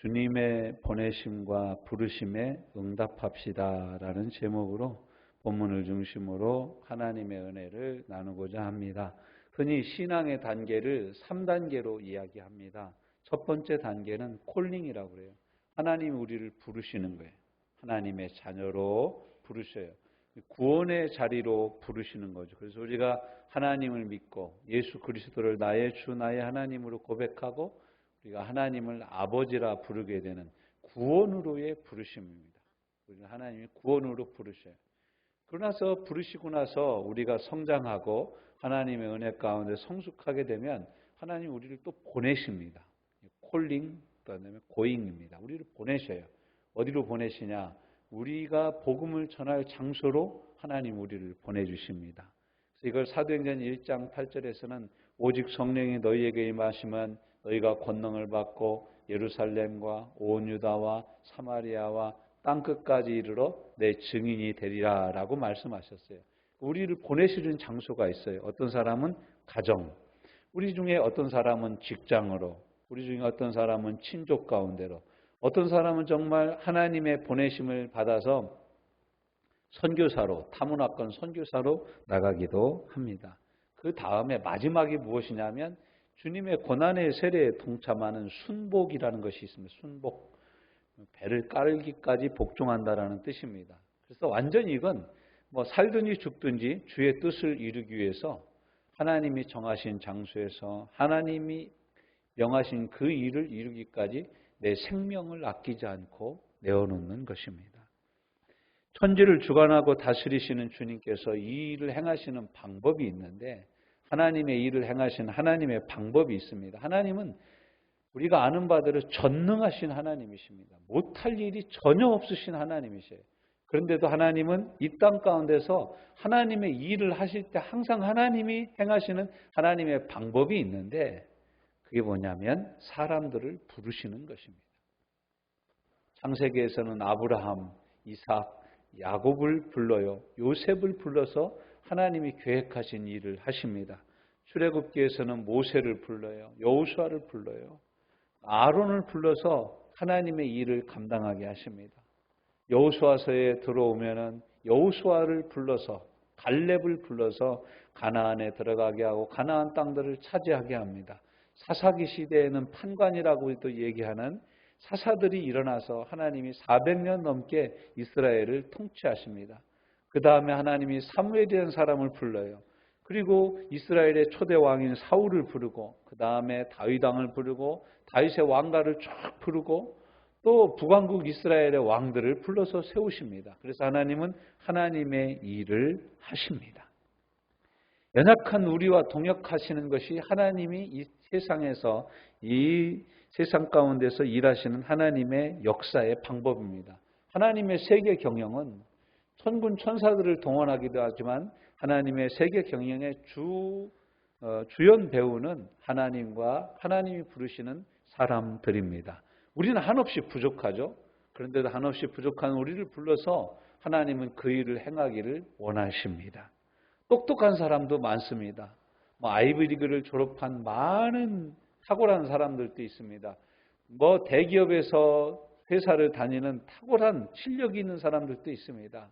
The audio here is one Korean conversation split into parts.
주님의 보내심과 부르심에 응답합시다라는 제목으로 본문을 중심으로 하나님의 은혜를 나누고자 합니다. 흔히 신앙의 단계를 3단계로 이야기합니다. 첫 번째 단계는 콜링이라고 해요. 하나님이 우리를 부르시는 거예요. 하나님의 자녀로 부르셔요. 구원의 자리로 부르시는 거죠. 그래서 우리가 하나님을 믿고 예수 그리스도를 나의 주 나의 하나님으로 고백하고 우리가 하나님을 아버지라 부르게 되는 구원으로의 부르심입니다. 우리는 하나님이 구원으로 부르셔요. 그러나서 부르시고 나서 우리가 성장하고 하나님의 은혜 가운데 성숙하게 되면 하나님 우리를 또 보내십니다. 콜링, 그다음에 고잉입니다. 우리를 보내셔요. 어디로 보내시냐? 우리가 복음을 전할 장소로 하나님 우리를 보내주십니다. 그래서 이걸 사도행전 1장 8절에서는 오직 성령이 너희에게 임하시면 너희가 권능을 받고 예루살렘과 온 유다와 사마리아와 땅끝까지 이르러 내 증인이 되리라 라고 말씀하셨어요. 우리를 보내시는 장소가 있어요. 어떤 사람은 가정, 우리 중에 어떤 사람은 직장으로, 우리 중에 어떤 사람은 친족 가운데로, 어떤 사람은 정말 하나님의 보내심을 받아서 선교사로, 타문화권 선교사로 나가기도 합니다. 그 다음에 마지막이 무엇이냐면 주님의 고난의 세례에 동참하는 순복이라는 것이 있습니다. 순복. 배를 깔기까지 복종한다라는 뜻입니다. 그래서 완전히 이건 살든지 죽든지 주의 뜻을 이루기 위해서 하나님이 정하신 장소에서 하나님이 명하신 그 일을 이루기까지 내 생명을 아끼지 않고 내어놓는 것입니다. 천지를 주관하고 다스리시는 주님께서 이 일을 행하시는 방법이 있는데 하나님의 일을 행하신 하나님의 방법이 있습니다. 하나님은 우리가 아는 바대로 전능하신 하나님이십니다. 못할 일이 전혀 없으신 하나님이세요. 그런데도 하나님은 이 땅 가운데서 하나님의 일을 하실 때 항상 하나님이 행하시는 하나님의 방법이 있는데 그게 뭐냐면 사람들을 부르시는 것입니다. 창세기에서는 아브라함, 이삭, 야곱을 불러요. 요셉을 불러서 하나님이 계획하신 일을 하십니다. 출애굽기에서는 모세를 불러요. 여호수아를 불러요. 아론을 불러서 하나님의 일을 감당하게 하십니다. 여호수아서에 들어오면은 여호수아를 불러서 갈렙을 불러서 가나안에 들어가게 하고 가나안 땅들을 차지하게 합니다. 사사기 시대에는 판관이라고도 얘기하는 사사들이 일어나서 하나님이 400년 넘게 이스라엘을 통치하십니다. 그 다음에 하나님이 사무엘이라는 사람을 불러요. 그리고 이스라엘의 초대 왕인 사울을 부르고 그 다음에 다윗 왕을 부르고 다윗의 왕가를 쫙 부르고 또 북왕국 이스라엘의 왕들을 불러서 세우십니다. 그래서 하나님은 하나님의 일을 하십니다. 연약한 우리와 동역하시는 것이 하나님이 이 세상에서 이 세상 가운데서 일하시는 하나님의 역사의 방법입니다. 하나님의 세계 경영은 천군 천사들을 동원하기도 하지만 하나님의 세계 경영의 주연 배우는 하나님과 하나님이 부르시는 사람들입니다. 우리는 한없이 부족하죠. 그런데도 한없이 부족한 우리를 불러서 하나님은 그 일을 행하기를 원하십니다. 똑똑한 사람도 많습니다. 아이비리그를 졸업한 많은 탁월한 사람들도 있습니다. 대기업에서 회사를 다니는 탁월한 실력이 있는 사람들도 있습니다.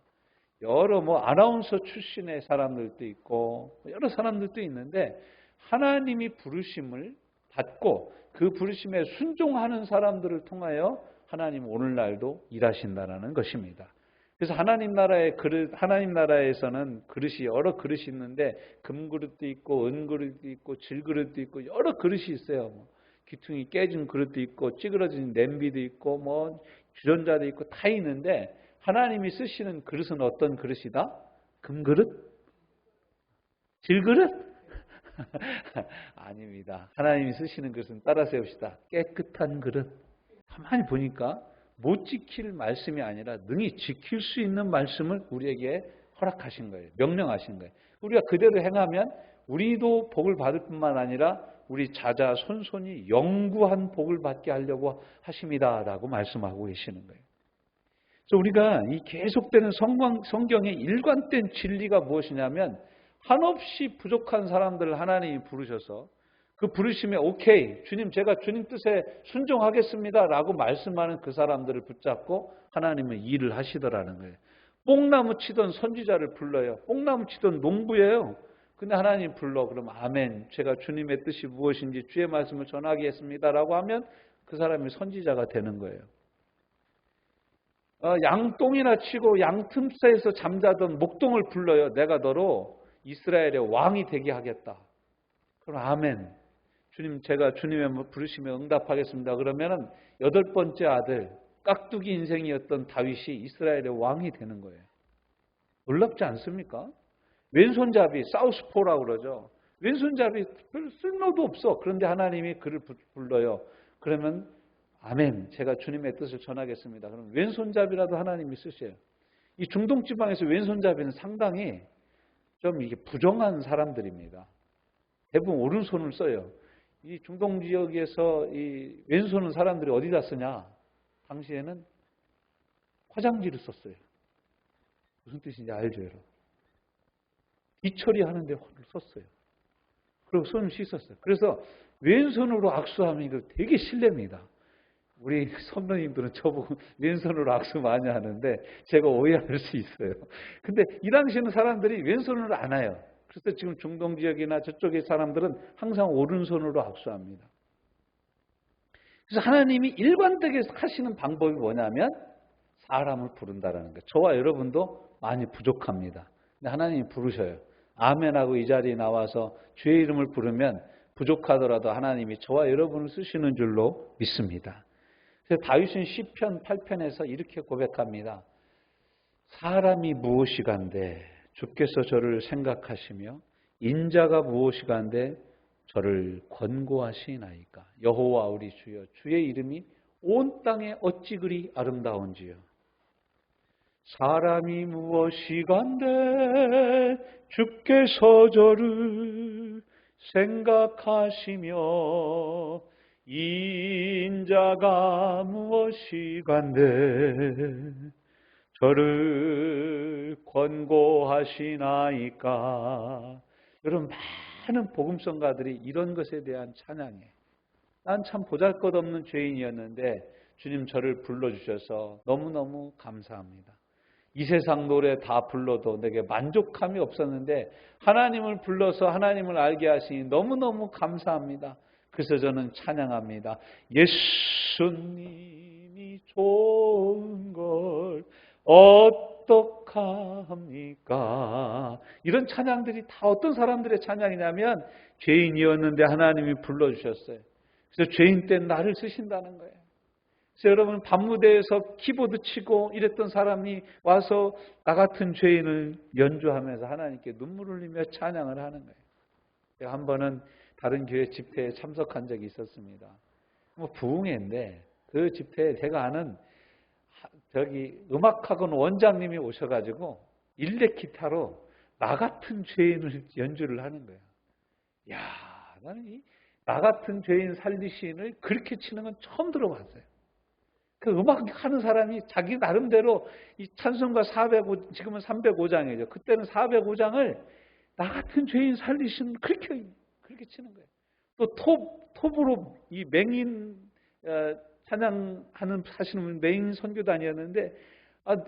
여러 아나운서 출신의 사람들도 있고 여러 사람들도 있는데 하나님이 부르심을 받고 그 부르심에 순종하는 사람들을 통하여 하나님 오늘날도 일하신다라는 것입니다. 그래서 하나님 나라에서는 그릇이 여러 그릇이 있는데 금그릇도 있고 은그릇도 있고 질그릇도 있고 여러 그릇이 있어요. 귀퉁이 깨진 그릇도 있고 찌그러진 냄비도 있고 주전자도 있고 다 있는데 하나님이 쓰시는 그릇은 어떤 그릇이다? 금그릇? 질그릇? 아닙니다. 하나님이 쓰시는 그릇은 따라 세웁시다. 깨끗한 그릇. 가만히 보니까 못 지킬 말씀이 아니라 능히 지킬 수 있는 말씀을 우리에게 허락하신 거예요. 명령하신 거예요. 우리가 그대로 행하면 우리도 복을 받을 뿐만 아니라 우리 자자 손손이 영구한 복을 받게 하려고 하십니다라고 말씀하고 계시는 거예요. 그래서 우리가 이 계속되는 성경의 일관된 진리가 무엇이냐면 한없이 부족한 사람들을 하나님이 부르셔서 그 부르심에 오케이, 주님 제가 주님 뜻에 순종하겠습니다 라고 말씀하는 그 사람들을 붙잡고 하나님은 일을 하시더라는 거예요. 뽕나무 치던 선지자를 불러요. 뽕나무 치던 농부예요. 근데 하나님 불러. 그럼 아멘, 제가 주님의 뜻이 무엇인지 주의 말씀을 전하겠습니다 라고 하면 그 사람이 선지자가 되는 거예요. 양똥이나 치고 양 틈새에서 잠자던 목동을 불러요. 내가 너로 이스라엘의 왕이 되게 하겠다. 그럼 아멘, 주님 제가 주님의 부르심에 응답하겠습니다. 그러면은 8번째 아들, 깍두기 인생이었던 다윗이 이스라엘의 왕이 되는 거예요. 놀랍지 않습니까? 왼손잡이, 사우스포라고 그러죠. 왼손잡이 별 쓸모도 없어. 그런데 하나님이 그를 불러요. 그러면 아멘, 제가 주님의 뜻을 전하겠습니다. 그럼 왼손잡이라도 하나님이 쓰셔요. 이 중동 지방에서 왼손잡이는 상당히 좀 이게 부정한 사람들입니다. 대부분 오른손을 써요. 이 중동 지역에서 이 왼손은 사람들이 어디다 쓰냐? 당시에는 화장지를 썼어요. 무슨 뜻인지 알죠, 여러분? 뒤처리 하는데 썼어요. 그리고 손을 씻었어요. 그래서 왼손으로 악수하면 이거 되게 실례입니다. 우리 선배님들은 저보고 왼손으로 악수 많이 하는데 제가 오해할 수 있어요. 근데 이 당시에는 사람들이 왼손으로 안 해요. 그래서 지금 중동 지역이나 저쪽의 사람들은 항상 오른손으로 악수합니다. 그래서 하나님이 일관되게 하시는 방법이 뭐냐면 사람을 부른다라는 거예요. 저와 여러분도 많이 부족합니다. 근데 하나님이 부르셔요. 아멘하고 이 자리에 나와서 주의 이름을 부르면 부족하더라도 하나님이 저와 여러분을 쓰시는 줄로 믿습니다. 그래서 다윗은 시편 8편에서 이렇게 고백합니다. 사람이 무엇이간데 주께서 저를 생각하시며 인자가 무엇이간데 저를 권고하시나이까. 여호와 우리 주여, 주의 이름이 온 땅에 어찌 그리 아름다운지요. 사람이 무엇이간데 주께서 저를 생각하시며 인자가 무엇이간데 저를 권고하시나이까. 여러분, 많은 복음성가들이 이런 것에 대한 찬양이에요. 난 참 보잘것없는 죄인이었는데 주님 저를 불러주셔서 너무너무 감사합니다. 이 세상 노래 다 불러도 내게 만족함이 없었는데 하나님을 불러서 하나님을 알게 하시니 너무너무 감사합니다. 그래서 저는 찬양합니다. 예수님이 좋은 걸 어떡합니까? 이런 찬양들이 다 어떤 사람들의 찬양이냐면 죄인이었는데 하나님이 불러주셨어요. 그래서 죄인 때 나를 쓰신다는 거예요. 그래서 여러분, 밤무대에서 키보드 치고 이랬던 사람이 와서 나 같은 죄인을 연주하면서 하나님께 눈물 흘리며 찬양을 하는 거예요. 제가 한 번은 다른 교회 집회에 참석한 적이 있었습니다. 부흥회인데 그 집회에 제가 아는 음악학원 원장님이 오셔가지고 일렉 기타로 나 같은 죄인을 연주를 하는 거예요. 야, 나는 나 같은 죄인 살리신을 그렇게 치는 건 처음 들어봤어요. 그 음악하는 사람이 자기 나름대로 이 찬송가 405, 지금은 305장이죠. 그때는 405장을 나 같은 죄인 살리신 그렇게 치는 거예요. 또 톱으로 이 맹인 찬양하는 하시는 맹인 선교단이었는데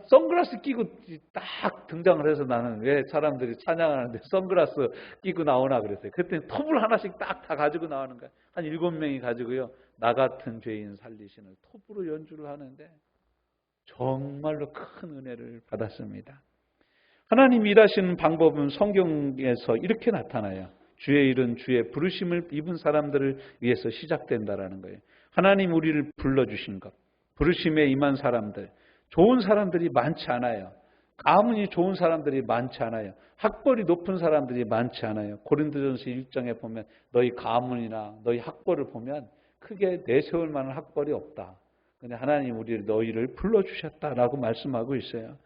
선글라스 끼고 딱 등장을 해서 나는 왜 사람들이 찬양하는데 선글라스 끼고 나오나 그랬어요. 그때 톱을 하나씩 딱 다 가지고 나오는 거예요. 한 7명이 가지고요. 나 같은 죄인 살리시는 톱으로 연주를 하는데 정말로 큰 은혜를 받았습니다. 하나님 일하시는 방법은 성경에서 이렇게 나타나요. 주의 일은 주의 부르심을 입은 사람들을 위해서 시작된다라는 거예요. 하나님 우리를 불러주신 것, 부르심에 임한 사람들, 좋은 사람들이 많지 않아요. 가문이 좋은 사람들이 많지 않아요. 학벌이 높은 사람들이 많지 않아요. 고린도전서 1장에 보면 너희 가문이나 너희 학벌을 보면 크게 내세울 만한 학벌이 없다. 그런데 하나님 우리를 너희를 불러주셨다라고 말씀하고 있어요.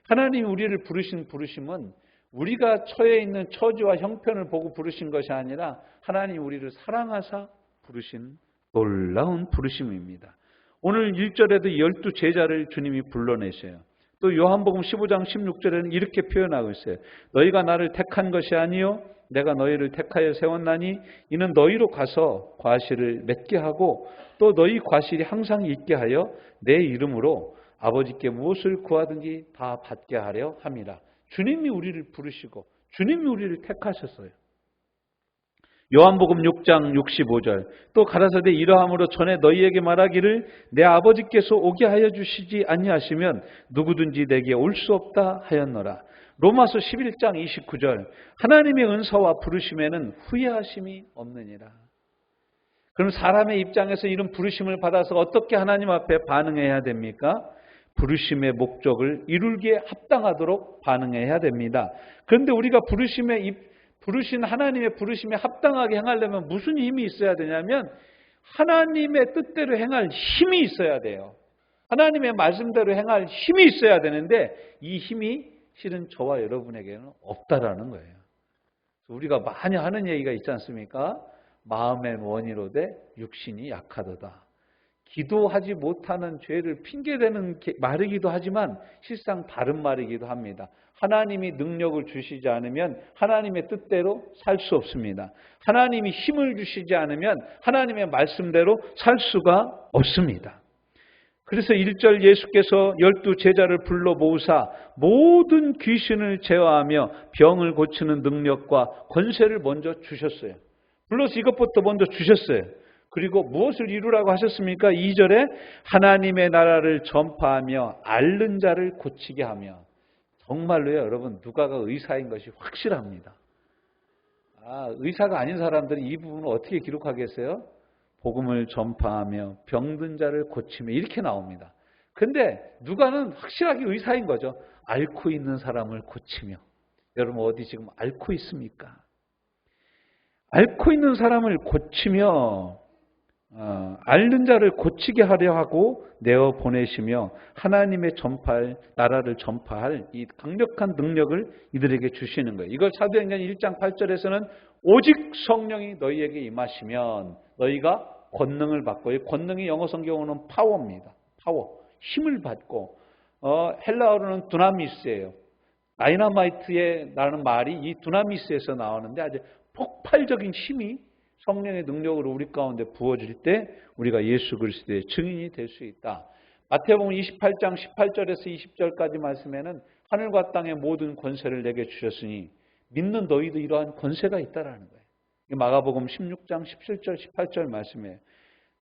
하나님 우리를 부르신 부르심은 우리가 처해 있는 처지와 형편을 보고 부르신 것이 아니라 하나님 우리를 사랑하사 부르신 놀라운 부르심입니다. 오늘 1절에도 12 제자를 주님이 불러내셔요. 또 요한복음 15장 16절에는 이렇게 표현하고 있어요. 너희가 나를 택한 것이 아니요 내가 너희를 택하여 세웠나니 이는 너희로 가서 과실을 맺게 하고 또 너희 과실이 항상 있게 하여 내 이름으로 아버지께 무엇을 구하든지 다 받게 하려 함이라. 주님이 우리를 부르시고 주님이 우리를 택하셨어요. 요한복음 6장 65절 또 가라사대 이러함으로 전에 너희에게 말하기를 내 아버지께서 오게 하여 주시지 아니하시면 누구든지 내게 올 수 없다 하였노라. 로마서 11장 29절 하나님의 은사와 부르심에는 후회하심이 없느니라. 그럼 사람의 입장에서 이런 부르심을 받아서 어떻게 하나님 앞에 반응해야 됩니까? 부르심의 목적을 이루기에 합당하도록 반응해야 됩니다. 그런데 우리가 부르신 하나님의 부르심에 합당하게 행하려면 무슨 힘이 있어야 되냐면 하나님의 뜻대로 행할 힘이 있어야 돼요. 하나님의 말씀대로 행할 힘이 있어야 되는데 이 힘이 실은 저와 여러분에게는 없다라는 거예요. 우리가 많이 하는 얘기가 있지 않습니까? 마음의 원이로되 육신이 약하도다. 기도하지 못하는 죄를 핑계대는 말이기도 하지만 실상 다른 말이기도 합니다. 하나님이 능력을 주시지 않으면 하나님의 뜻대로 살 수 없습니다. 하나님이 힘을 주시지 않으면 하나님의 말씀대로 살 수가 없습니다. 그래서 1절 예수께서 12 제자를 불러 모으사 모든 귀신을 제어하며 병을 고치는 능력과 권세를 먼저 주셨어요. 불러서 이것부터 먼저 주셨어요. 그리고 무엇을 이루라고 하셨습니까? 2절에 하나님의 나라를 전파하며 앓는 자를 고치게 하며. 정말로요, 여러분, 누가가 의사인 것이 확실합니다. 의사가 아닌 사람들은 이 부분을 어떻게 기록하겠어요? 복음을 전파하며 병든 자를 고치며 이렇게 나옵니다. 근데 누가는 확실하게 의사인 거죠. 앓고 있는 사람을 고치며. 여러분 어디 지금 앓고 있습니까? 앓고 있는 사람을 고치며 앓는 자를 고치게 하려 하고 내어 보내시며 하나님의 나라를 전파할 이 강력한 능력을 이들에게 주시는 거예요. 이걸 사도행전 1장 8절에서는 오직 성령이 너희에게 임하시면 너희가 권능을 받고, 권능이 영어 성경으로는 파워입니다. 파워, 힘을 받고, 헬라어로는 두나미스예요. 다이너마이트라는 말이 이 두나미스에서 나오는데 아주 폭발적인 힘이 성령의 능력으로 우리 가운데 부어질 때 우리가 예수 그리스도의 증인이 될 수 있다. 마태복음 28장 18절에서 20절까지 말씀에는 하늘과 땅의 모든 권세를 내게 주셨으니 믿는 너희도 이러한 권세가 있다라는 거예요. 마가복음 16장 17절 18절 말씀이에요.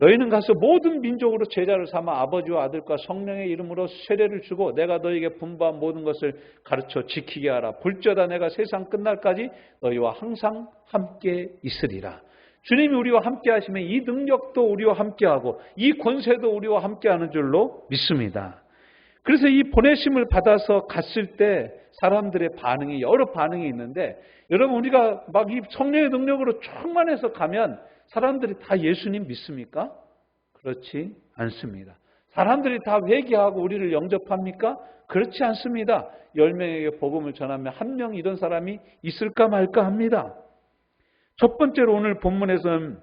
너희는 가서 모든 민족으로 제자를 삼아 아버지와 아들과 성령의 이름으로 세례를 주고 내가 너희에게 분부한 모든 것을 가르쳐 지키게 하라. 볼지어다 내가 세상 끝날까지 너희와 항상 함께 있으리라. 주님이 우리와 함께 하시면 이 능력도 우리와 함께하고 이 권세도 우리와 함께하는 줄로 믿습니다. 그래서 이 보내심을 받아서 갔을 때 사람들의 반응이 여러 반응이 있는데 여러분 우리가 막 이 성령의 능력으로 충만해서 가면 사람들이 다 예수님 믿습니까? 그렇지 않습니다. 사람들이 다 회개하고 우리를 영접합니까? 그렇지 않습니다. 10명에게 복음을 전하면 한 명 이런 사람이 있을까 말까 합니다. 첫 번째로 오늘 본문에서는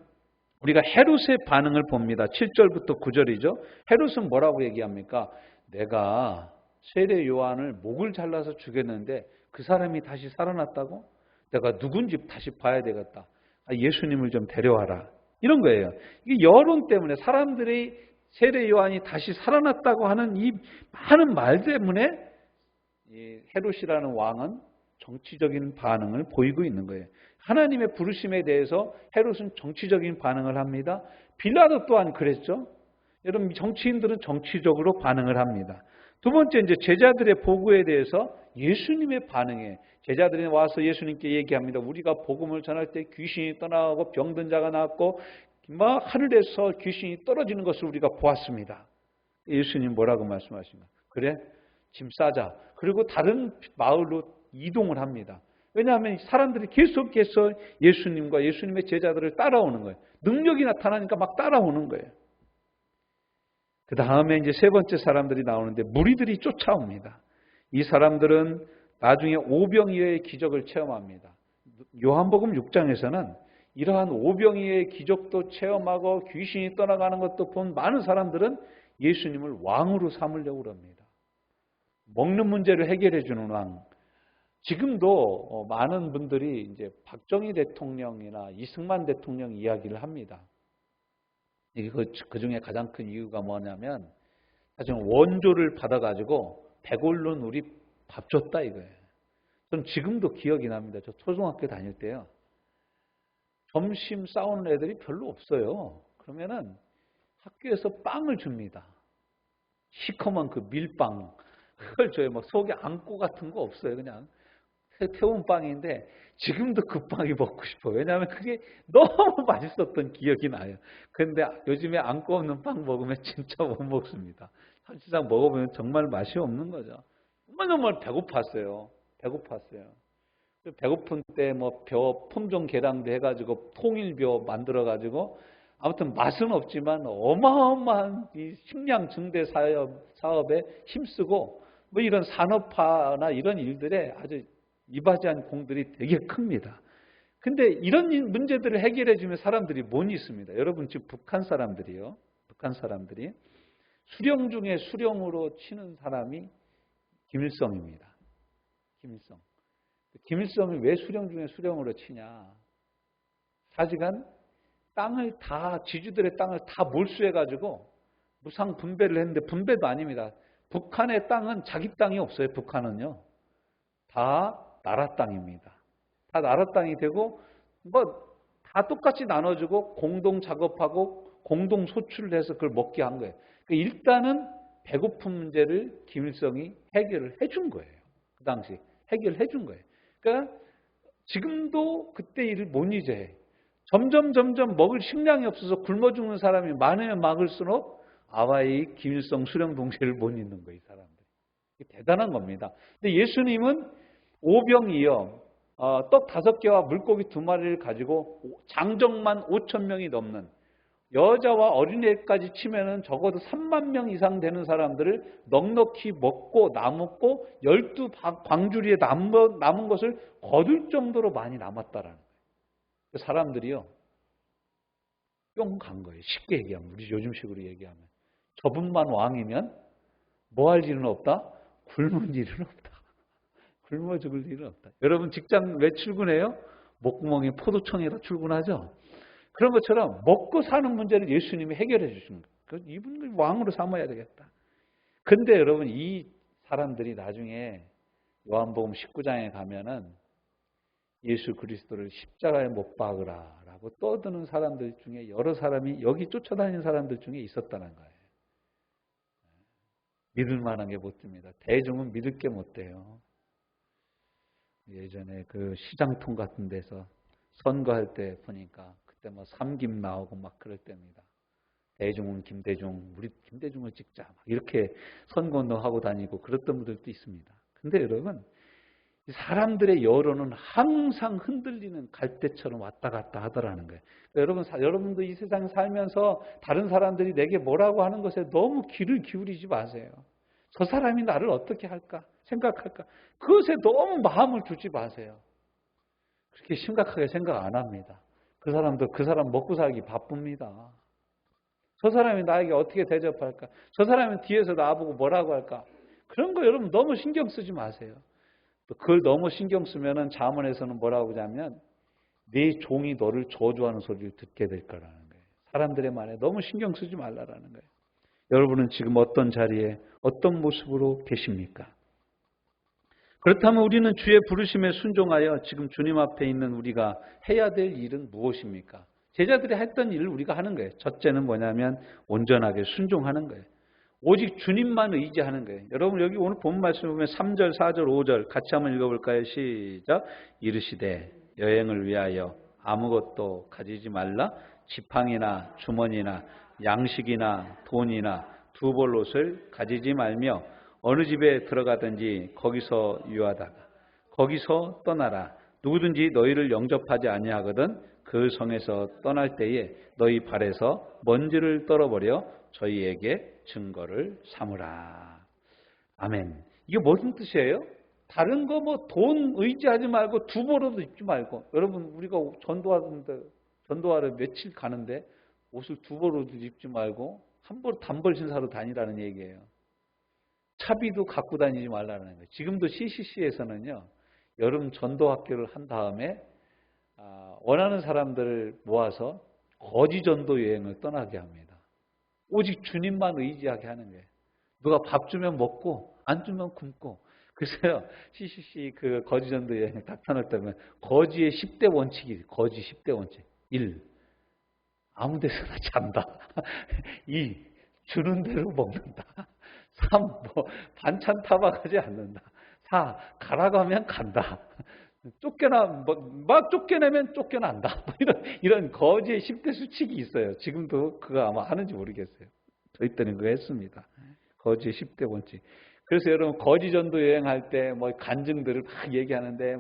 우리가 헤롯의 반응을 봅니다. 7절부터 9절이죠. 헤롯은 뭐라고 얘기합니까? 내가 세례 요한을 목을 잘라서 죽였는데 그 사람이 다시 살아났다고? 내가 누군지 다시 봐야 되겠다. 예수님을 좀 데려와라. 이런 거예요. 이게 여론 때문에 사람들이 세례 요한이 다시 살아났다고 하는 이 많은 말 때문에 이 헤롯이라는 왕은 정치적인 반응을 보이고 있는 거예요. 하나님의 부르심에 대해서 헤롯은 정치적인 반응을 합니다. 빌라도 또한 그랬죠. 여러분 정치인들은 정치적으로 반응을 합니다. 두 번째 이제 제자들의 보고에 대해서 예수님의 반응에 제자들이 와서 예수님께 얘기합니다. 우리가 복음을 전할 때 귀신이 떠나가고 병든 자가 나왔고 막 하늘에서 귀신이 떨어지는 것을 우리가 보았습니다. 예수님 뭐라고 말씀하십니까? 그래? 짐 싸자. 그리고 다른 마을로 이동을 합니다. 왜냐하면 사람들이 계속해서 예수님과 예수님의 제자들을 따라오는 거예요. 능력이 나타나니까 막 따라오는 거예요. 그 다음에 이제 세 번째 사람들이 나오는데 무리들이 쫓아옵니다. 이 사람들은 나중에 오병이어의 기적을 체험합니다. 요한복음 6장에서는 이러한 오병이어의 기적도 체험하고 귀신이 떠나가는 것도 본 많은 사람들은 예수님을 왕으로 삼으려고 합니다. 먹는 문제를 해결해 주는 왕. 지금도 많은 분들이 이제 박정희 대통령이나 이승만 대통령 이야기를 합니다. 이게 그 중에 가장 큰 이유가 뭐냐면 사실 원조를 받아가지고 백올른 우리 밥 줬다 이거예요. 저는 지금도 기억이 납니다. 저 초등학교 다닐 때요. 점심 싸우는 애들이 별로 없어요. 그러면은 학교에서 빵을 줍니다. 시커먼 그 밀빵. 그걸 줘요. 막 속에 앙꼬 같은 거 없어요. 그냥 태운 빵인데 지금도 그 빵이 먹고 싶어요. 왜냐하면 그게 너무 맛있었던 기억이 나요. 그런데 요즘에 앙꼬 없는 빵 먹으면 진짜 못 먹습니다. 사실상 먹어보면 정말 맛이 없는 거죠. 정말 배고팠어요. 배고팠어요. 배고픈 때 뭐 품종 개량도 해가지고 통일벼 만들어가지고 아무튼 맛은 없지만 어마어마한 이 식량 증대 사업에 힘쓰고 뭐 이런 산업화나 이런 일들에 아주 이바지한 공들이 되게 큽니다. 근데 이런 문제들을 해결해 주면 사람들이 못 있습니다. 여러분 지금 북한 사람들이요. 북한 사람들이 수령 중에 수령으로 치는 사람이 김일성입니다. 김일성. 김일성이 왜 수령 중에 수령으로 치냐. 사직한 땅을 다 지주들의 땅을 다 몰수해가지고 무상 분배를 했는데 분배도 아닙니다. 북한의 땅은 자기 땅이 없어요. 북한은요. 다 나라 땅입니다. 다 나라 땅이 되고 뭐 다 똑같이 나눠주고 공동 작업하고 공동 소출을 해서 그걸 먹게 한 거예요. 그러니까 일단은 배고픈 문제를 김일성이 해결을 해준 거예요. 그 당시 해결해 준 거예요. 그러니까 지금도 그때 일을 못 잊어요. 점점 먹을 식량이 없어서 굶어 죽는 사람이 많으면 많을수록 아와이 김일성 수령 동시를 못 잊는 거예요. 이 사람들. 대단한 겁니다. 근데 예수님은 오병이어 떡 5개와 물고기 2마리를 가지고 장정만 5,000명이 넘는 여자와 어린애까지 치면은 적어도 3만 명 이상 되는 사람들을 넉넉히 먹고 남았고 12광주리에 남은 것을 거둘 정도로 많이 남았다라는 거예요. 사람들이요. 뿅 간 거예요. 쉽게 얘기하면. 우리 요즘식으로 얘기하면. 저분만 왕이면 뭐 할 일은 없다? 굶은 일은 없다. 굶어 죽을 일은 없다. 여러분 직장 왜 출근해요? 목구멍에 포도청에다 출근하죠? 그런 것처럼 먹고 사는 문제를 예수님이 해결해 주시는 거예요. 이분을 왕으로 삼아야 되겠다. 근데 여러분 이 사람들이 나중에 요한복음 19장에 가면은 예수 그리스도를 십자가에 못 박으라 라고 떠드는 사람들 중에 여러 사람이 여기 쫓아다니는 사람들 중에 있었다는 거예요. 믿을 만한 게 못 됩니다. 대중은 믿을 게 못 돼요. 예전에 그 시장통 같은 데서 선거할 때 보니까 그때 뭐 삼김 나오고 막 그럴 때입니다. 대중은 김대중, 우리 김대중을 찍자 막 이렇게 선거운동하고 다니고 그랬던 분들도 있습니다. 근데 여러분 사람들의 여론은 항상 흔들리는 갈대처럼 왔다 갔다 하더라는 거예요. 그러니까 여러분도 이 세상 살면서 다른 사람들이 내게 뭐라고 하는 것에 너무 귀를 기울이지 마세요. 저 사람이 나를 어떻게 할까 생각할까 그것에 너무 마음을 두지 마세요. 그렇게 심각하게 생각 안 합니다. 그 사람도 그 사람 먹고 살기 바쁩니다. 저 사람이 나에게 어떻게 대접할까? 저 사람은 뒤에서 나보고 뭐라고 할까? 그런 거 여러분 너무 신경 쓰지 마세요. 또 그걸 너무 신경 쓰면은 잠언에서는 뭐라고 하냐면 네 종이 너를 저주하는 소리를 듣게 될 거라는 거예요. 사람들의 말에 너무 신경 쓰지 말라라는 거예요. 여러분은 지금 어떤 자리에 어떤 모습으로 계십니까? 그렇다면 우리는 주의 부르심에 순종하여 지금 주님 앞에 있는 우리가 해야 될 일은 무엇입니까? 제자들이 했던 일을 우리가 하는 거예요. 첫째는 뭐냐면 온전하게 순종하는 거예요. 오직 주님만 의지하는 거예요. 여러분 여기 오늘 본 말씀 보면 3절, 4절, 5절 같이 한번 읽어볼까요? 시작. 이르시되 여행을 위하여 아무것도 가지지 말라. 지팡이나 주머니나 양식이나 돈이나 두벌 옷을 가지지 말며 어느 집에 들어가든지 거기서 유하다가 거기서 떠나라. 누구든지 너희를 영접하지 아니하거든 그 성에서 떠날 때에 너희 발에서 먼지를 떨어버려 저희에게 증거를 삼으라. 아멘. 이게 무슨 뜻이에요? 다른 거 뭐 돈 의지하지 말고 두벌 옷 입지 말고. 여러분 우리가 전도하러 며칠 가는데 옷을 두벌 옷 입지 말고 한 벌 단벌 신사로 다니라는 얘기예요. 차비도 갖고 다니지 말라는 거예요. 지금도 CCC에서는요, 여름 전도 학교를 한 다음에 원하는 사람들을 모아서 거지 전도 여행을 떠나게 합니다. 오직 주님만 의지하게 하는 거예요. 누가 밥 주면 먹고 안 주면 굶고. 그래서요, CCC 그 거지 전도 여행 딱 떠날 때면 거지의 10대 원칙이 거지 10대 원칙. 1. 아무 데서나 잔다. 2. 주는 대로 먹는다. 3. 반찬 타박하지 않는다. 4. 가라고 하면 간다. 막 쫓겨내면 쫓겨난다. 이런 거지의 10대 수칙이 있어요. 지금도 그거 아마 하는지 모르겠어요. 저희 때는 그거 했습니다. 거지의 10대 원칙. 그래서 여러분, 거지 전도 여행할 때 간증들을 막 얘기하는데,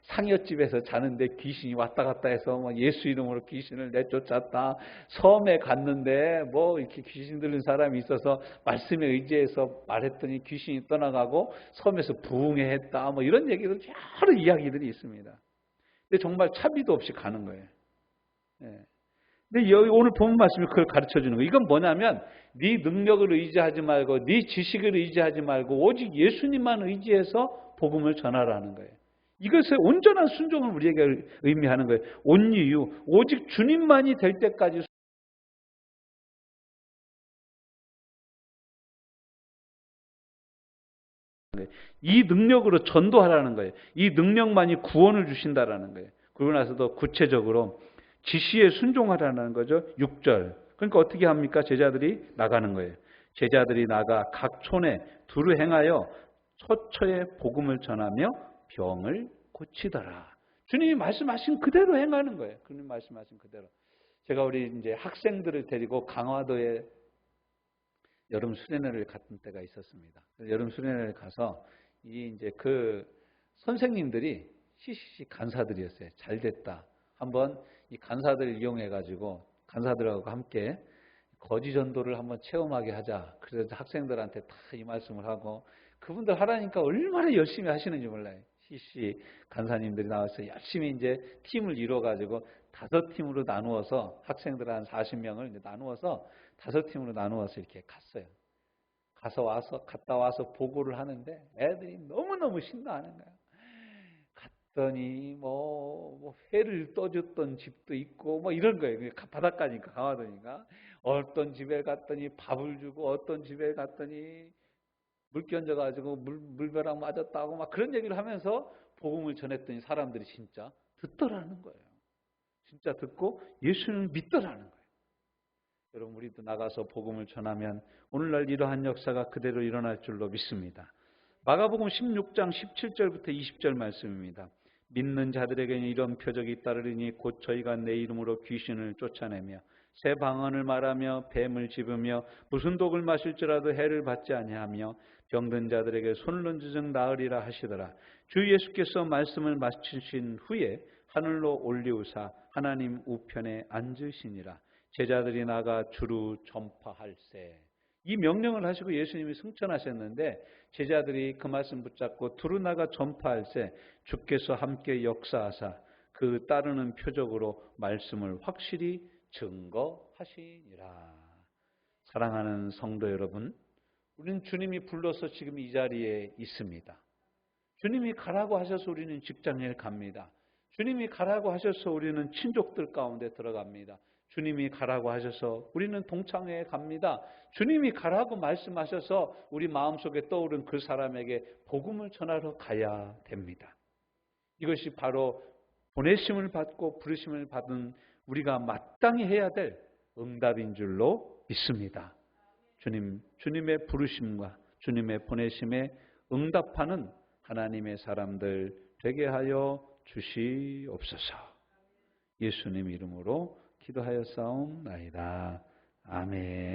상여집에서 자는데 귀신이 왔다 갔다 해서 예수 이름으로 귀신을 내쫓았다. 섬에 갔는데 이렇게 귀신 들린 사람이 있어서 말씀에 의지해서 말했더니 귀신이 떠나가고 섬에서 부흥회 했다. 이런 얘기들, 여러 이야기들이 있습니다. 근데 정말 차비도 없이 가는 거예요. 예. 근데 여기 오늘 본 말씀이 그걸 가르쳐 주는 거예요. 이건 뭐냐면, 네 능력을 의지하지 말고 네 지식을 의지하지 말고 오직 예수님만 의지해서 복음을 전하라는 거예요. 이것의 온전한 순종을 우리에게 의미하는 거예요. 온유유, 오직 주님만이 될 때까지 이 능력으로 전도하라는 거예요. 이 능력만이 구원을 주신다라는 거예요. 그러고 나서도 구체적으로 지시에 순종하라는 거죠. 6절. 그러니까 어떻게 합니까? 제자들이 나가는 거예요. 제자들이 나가 각 촌에 두루 행하여 처처에 복음을 전하며 병을 고치더라. 주님이 말씀하신 그대로 행하는 거예요. 주님 말씀하신 그대로. 제가 우리 이제 학생들을 데리고 강화도에 여름 수련회를 갔던 때가 있었습니다. 여름 수련회를 가서 이제 그 선생님들이 CCC 간사들이었어요. 잘 됐다. 한번 이 간사들을 이용해 가지고 간사들하고 함께 거지 전도를 한번 체험하게 하자. 그래서 학생들한테 다 이 말씀을 하고, 그분들 하라니까 얼마나 열심히 하시는지 몰라요. CCC 간사님들이 나와서 열심히 이제 팀을 이뤄 가지고 5팀으로 나누어서 학생들 한 40명을 나누어서 5팀으로 나누어서 이렇게 갔어요. 갔다 와서 보고를 하는데 애들이 너무너무 신나하는 거예요. 갔더니 회를 떠줬던 집도 있고 이런 거예요. 바닷가니까, 강화도니까. 어떤 집에 갔더니 밥을 주고, 어떤 집에 갔더니 물 끼얹어가지고 물벼락 맞았다고 막 그런 얘기를 하면서 복음을 전했더니 사람들이 진짜 듣더라는 거예요. 진짜 듣고 예수님을 믿더라는 거예요. 여러분, 우리도 나가서 복음을 전하면 오늘날 이러한 역사가 그대로 일어날 줄로 믿습니다. 마가복음 16장 17절부터 20절 말씀입니다. 믿는 자들에게는 이런 표적이 따르리니 곧 저희가 내 이름으로 귀신을 쫓아내며 새 방언을 말하며 뱀을 집으며 무슨 독을 마실지라도 해를 받지 아니하며 병든 자들에게 손을 얹으즉 나으리라 하시더라. 주 예수께서 말씀을 마치신 후에 하늘로 올리우사 하나님 우편에 앉으시니라. 제자들이 나가 주루 전파할세. 이 명령을 하시고 예수님이 승천하셨는데 제자들이 그 말씀 붙잡고 두루 나가 전파할세 주께서 함께 역사하사 그 따르는 표적으로 말씀을 확실히 증거하시니라. 사랑하는 성도 여러분, 우리는 주님이 불러서 지금 이 자리에 있습니다. 주님이 가라고 하셔서 우리는 직장에 갑니다. 주님이 가라고 하셔서 우리는 친족들 가운데 들어갑니다. 주님이 가라고 하셔서 우리는 동창회에 갑니다. 주님이 가라고 말씀하셔서 우리 마음속에 떠오른 그 사람에게 복음을 전하러 가야 됩니다. 이것이 바로 보내심을 받고 부르심을 받은 우리가 마땅히 해야 될 응답인 줄로 믿습니다. 주님의 부르심과 주님의 보내심에 응답하는 하나님의 사람들 되게 하여 주시옵소서. 예수님 이름으로 기도하여 싸움나이다. 아멘.